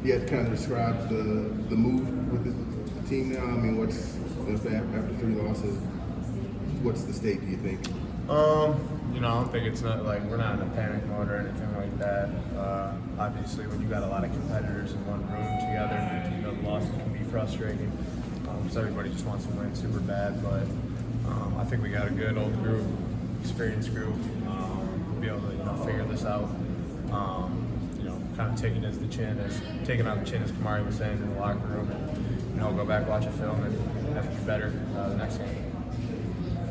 you had to kind of describe the move with the team now. I mean, after 3 losses, what's the state, do you think? I don't think it's not like we're not in a panic mode or anything like that. Obviously, when you got a lot of competitors in one room together, the losses can be frustrating. So everybody just wants to win super bad, but I think we got a good old group, experienced group. We'll be able to figure this out. Kind of taking on the chin, as Kamari was saying in the locker room, and go back, watch a film, and have to be better the next game.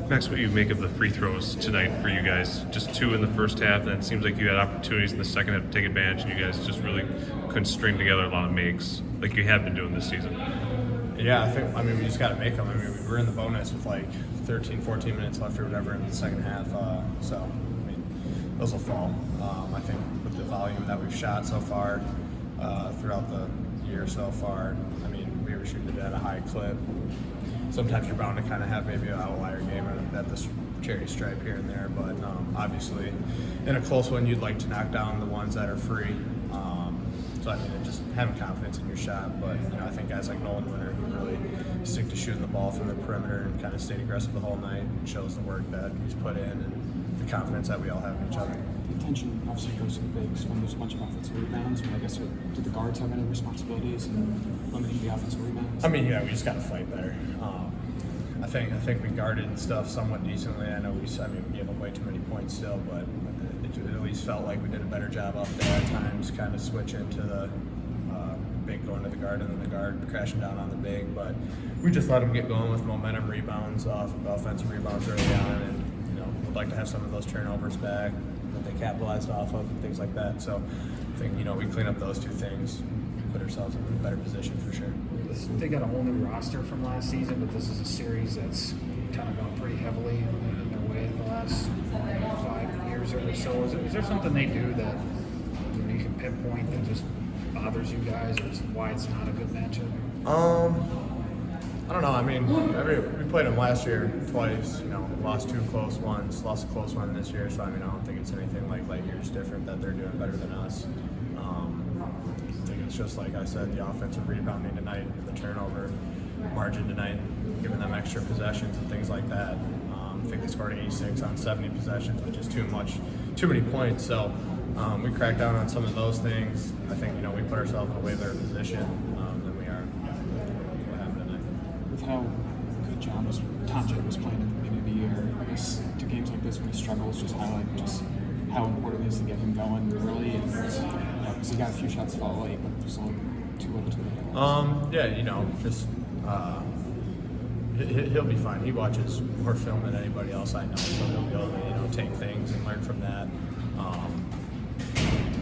Max, what do you make of the free throws tonight for you guys? Just 2 in the first half, and it seems like you had opportunities in the second half to take advantage, and you guys just really couldn't string together a lot of makes like you have been doing this season. Yeah, we just got to make them. We were in the bonus with like 13, 14 minutes left or whatever in the second half, those will fall. I think with the volume that we've shot so far throughout the year so far, we were shooting it at a high clip. Sometimes you're bound to kind of have maybe an outlier game at this charity stripe here and there, but obviously in a close one you'd like to knock down the ones that are free. Just having confidence in your shot, but I think guys like Nolan Winter who really stick to shooting the ball from the perimeter and kind of stayed aggressive the whole night shows the work that he's put in and the confidence that we all have in each other. The attention obviously goes to the bigs when there's a bunch of offensive rebounds, but I guess do the guards have any responsibilities in limiting the offensive rebounds? We just got to fight better. I think we guarded stuff somewhat decently. I know we gave up way too many points still, but it at least felt like we did a better job up there at times, kind of switch into the big going to the guard and then the guard crashing down on the big. But we just let them get going with momentum rebounds off offensive rebounds early on, and would like to have some of those turnovers back that they capitalized off of and things like that. So I think we clean up those 2 things, put ourselves in a better position for sure. They got a whole new roster from last season, but this is a series that's kind of gone pretty heavily in their way the last 5 years or so. Is there something they do that you can pinpoint that just bothers you guys, or why it's not a good matchup? I don't know. We played them last year twice. Lost 2 close ones, lost a close one this year. So I don't think it's anything like light years different that they're doing better than us. I think it's just like I said, the offensive rebounding tonight, the turnover margin tonight, giving them extra possessions and things like that. I think they scored 86 on 70 possessions, which is too many points. So we cracked down on some of those things. I think we put ourselves in a way better position than we are what happened tonight. With how good Tonje was playing at the beginning of the year, I guess to games like this when he struggles, just highlight how important it is to get him going early, and because he got a few shots fall late, but there's only 2 out of 2. He'll be fine. He watches more film than anybody else I know, so he'll be able to take things and learn from that.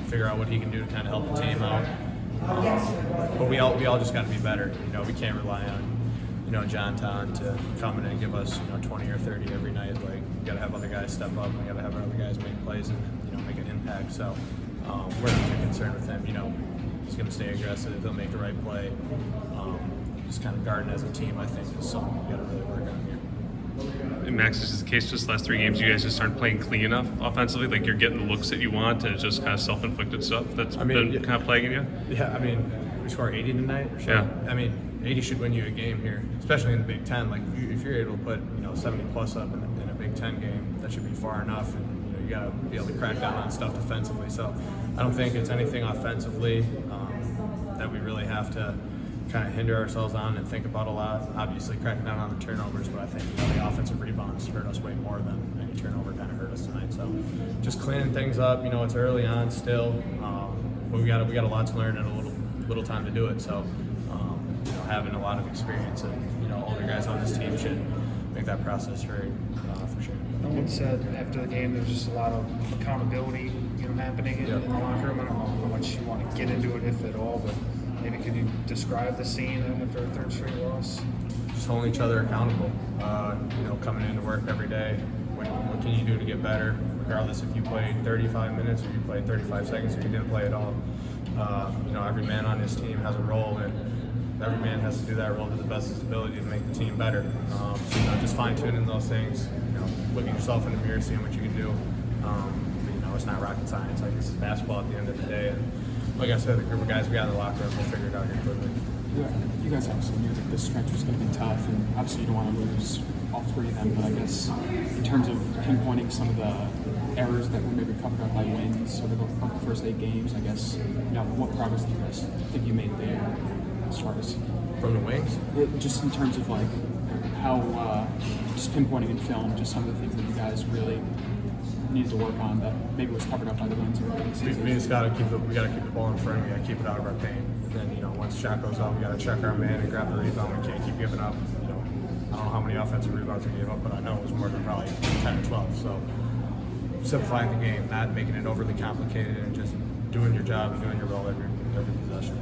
Figure out what he can do to kind of help the team out. But we all just got to be better. We can't rely on John Ton to come in and give us 20 or 30 every night. Like, we got to have other guys step up. We got to have other guys make plays and make an impact. So we're not too concerned with him. He's going to stay aggressive. He'll make the right play. Just kind of guarding as a team, I think, is something we got to really work on here. And Max, this is the case just last 3 games. You guys just aren't playing clean enough offensively. Like you're getting the looks that you want, and it's just kind of self-inflicted stuff that's been kind of plaguing you. Yeah, we scored 80 tonight. Or so. Yeah. 80 should win you a game here, especially in the Big Ten. Like if you're able to put 70 plus up in a Big Ten game, that should be far enough. And you got to be able to crack down on stuff defensively. So I don't think it's anything offensively that we really have to kind of hinder ourselves on and think about a lot. Obviously cracking down on the turnovers, but I think the offensive rebounds hurt us way more than any turnover kind of hurt us tonight. So just cleaning things up. It's early on still, but we got a lot to learn and a little time to do it. So having a lot of experience and older guys on this team should make that process very for sure. No one said after the game there's just a lot of accountability happening in the locker room. I don't know how much you want to get into it, if at all, but maybe could you describe the scene after a third straight loss? Just holding each other accountable. Coming into work every day. What can you do to get better, regardless if you played 35 minutes or you played 35 seconds or you didn't play at all. Every man on this team has a role, and every man has to do that role to the best of his ability to make the team better. Just fine-tuning those things. Look at yourself in the mirror, seeing what you can do. But, it's not rocket science. Like, this is basketball at the end of the day, and like I said, the group of guys we got in the locker room will figure it out here quickly. You guys obviously knew that this stretch was going to be tough, and obviously you don't want to lose all three of them. But I guess in terms of pinpointing some of the errors that were maybe covered up by wins over the first 8 games, I guess what progress do you guys think you made there as far as From the wings? just in terms of like how just pinpointing in film, just some of the things that you guys really needed to work on that maybe was covered up by the wins early in the season. We just gotta keep the ball in front. We gotta keep it out of our paint. And then once shot goes up, we gotta check our man and grab the rebound. We can't keep giving up. I don't know how many offensive rebounds we gave up, but I know it was more than probably 10 or 12. So simplifying the game, not making it overly complicated, and just doing your job and doing your role every possession.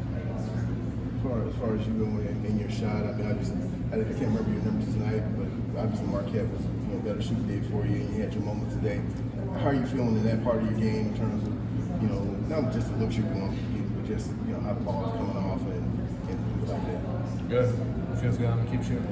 As far as you going in your shot, I mean, I can't remember your numbers tonight, but obviously Marquette was a better shooting day for you, and you had your moments today. How are you feeling in that part of your game in terms of, not just the looks you're going, but just how the ball is coming off and things like that? Good. It feels good. I'm gonna keep shooting.